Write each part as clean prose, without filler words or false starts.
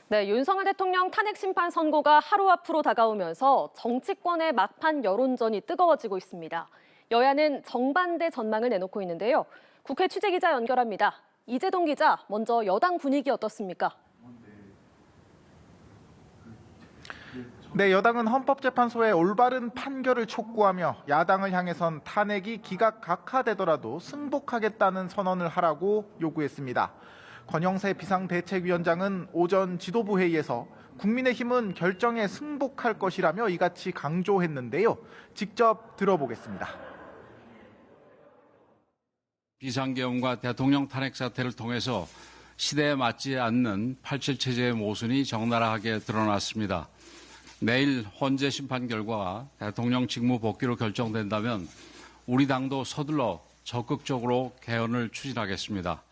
네, 윤석열 대통령 탄핵 심판 선고가 하루 앞으로 다가오면서 정치권의 막판 여론전이 뜨거워지고 있습니다. 여야는 정반대 전망을 내놓고 있는데요. 국회 취재기자 연결합니다. 이재동 기자, 먼저 여당 분위기 어떻습니까? 네, 여당은 헌법재판소의 올바른 판결을 촉구하며 야당을 향해선 탄핵이 기각각하되더라도 승복하겠다는 선언을 하라고 요구했습니다. 권영세 비상대책위원장은 오전 지도부 회의에서 국민의힘은 결정에 승복할 것이라며 이같이 강조했는데요. 직접 들어보겠습니다. 비상계엄과 대통령 탄핵 사태를 통해서 시대에 맞지 않는 87 체제의 모순이 적나라하게 드러났습니다. 내일 헌재 심판 결과가 대통령 직무 복귀로 결정된다면 우리 당도 서둘러 적극적으로 개헌을 추진하겠습니다.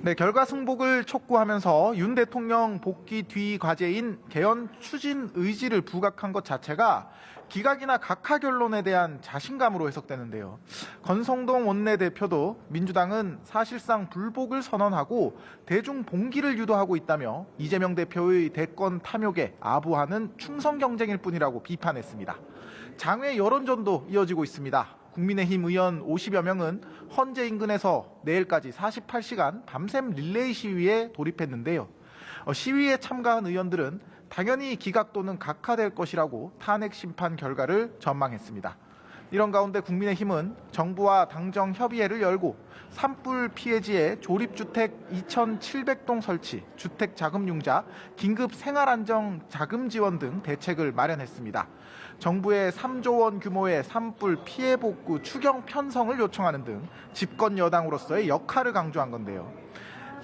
네, 결과 승복을 촉구하면서 윤 대통령 복귀 뒤 과제인 개헌 추진 의지를 부각한 것 자체가 기각이나 각하 결론에 대한 자신감으로 해석되는데요. 권성동 원내대표도 민주당은 사실상 불복을 선언하고 대중 봉기를 유도하고 있다며 이재명 대표의 대권 탐욕에 아부하는 충성 경쟁일 뿐이라고 비판했습니다. 장외 여론전도 이어지고 있습니다. 국민의힘 의원 50여 명은 헌재 인근에서 내일까지 48시간 밤샘 릴레이 시위에 돌입했는데요. 시위에 참가한 의원들은 당연히 기각 또는 각하될 것이라고 탄핵 심판 결과를 전망했습니다. 이런 가운데 국민의힘은 정부와 당정 협의회를 열고 산불 피해지에 조립주택 2,700동 설치, 주택자금융자, 긴급 생활안정 자금 지원 등 대책을 마련했습니다. 정부의 3조 원 규모의 산불 피해 복구 추경 편성을 요청하는 등 집권 여당으로서의 역할을 강조한 건데요.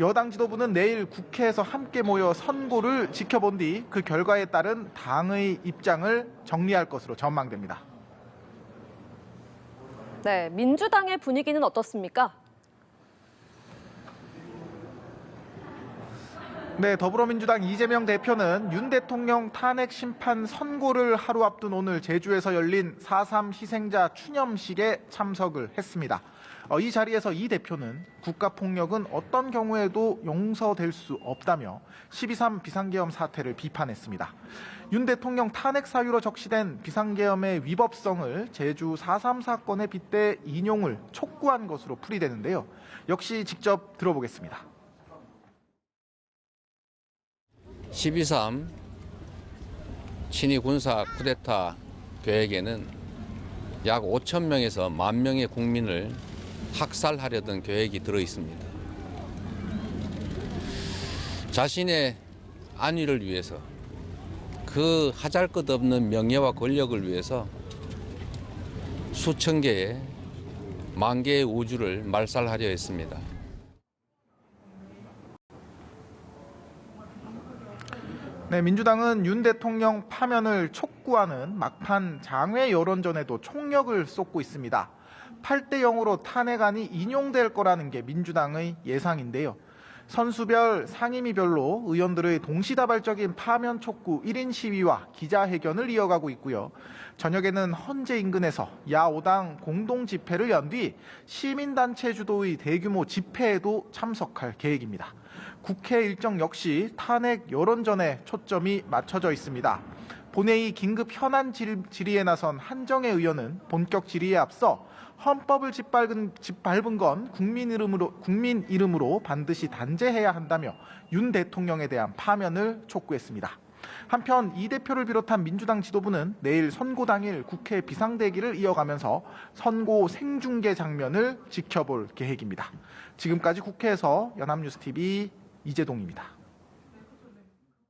여당 지도부는 내일 국회에서 함께 모여 선고를 지켜본 뒤 그 결과에 따른 당의 입장을 정리할 것으로 전망됩니다. 네, 민주당의 분위기는 어떻습니까? 네, 더불어민주당 이재명 대표는 윤 대통령 탄핵 심판 선고를 하루 앞둔 오늘 제주에서 열린 4.3 희생자 추념식에 참석을 했습니다. 이 자리에서 이 대표는 국가폭력은 어떤 경우에도 용서될 수 없다며 12.3 비상계엄 사태를 비판했습니다. 윤 대통령 탄핵 사유로 적시된 비상계엄의 위법성을 제주 4.3 사건에 빗대 인용을 촉구한 것으로 풀이되는데요. 역시 직접 들어보겠습니다. 12.3 친위 군사 쿠데타 계획에는 약 5천 명에서 1만 명의 국민을 학살하려던 계획이 들어 있습니다. 자신의 안위를 위해서 그 하잘것없는 명예와 권력을 위해서 수천 개의 1만 개의 우주를 말살하려 했습니다. 네, 민주당은 윤 대통령 파면을 촉구하는 막판 장외 여론전에도 총력을 쏟고 있습니다. 8대 0으로 탄핵안이 인용될 거라는 게 민주당의 예상인데요. 선수별, 상임위별로 의원들의 동시다발적인 파면 촉구 1인 시위와 기자회견을 이어가고 있고요. 저녁에는 헌재 인근에서 야5당 공동 집회를 연 뒤 시민단체 주도의 대규모 집회에도 참석할 계획입니다. 국회 일정 역시 탄핵 여론전에 초점이 맞춰져 있습니다. 본회의 긴급 현안 질의에 나선 한정혜 의원은 본격 질의에 앞서 헌법을 짓밟은 건 국민 이름으로 반드시 단죄해야 한다며 윤 대통령에 대한 파면을 촉구했습니다. 한편 이 대표를 비롯한 민주당 지도부는 내일 선고 당일 국회 비상대기를 이어가면서 선고 생중계 장면을 지켜볼 계획입니다. 지금까지 국회에서 연합뉴스TV 이재동입니다.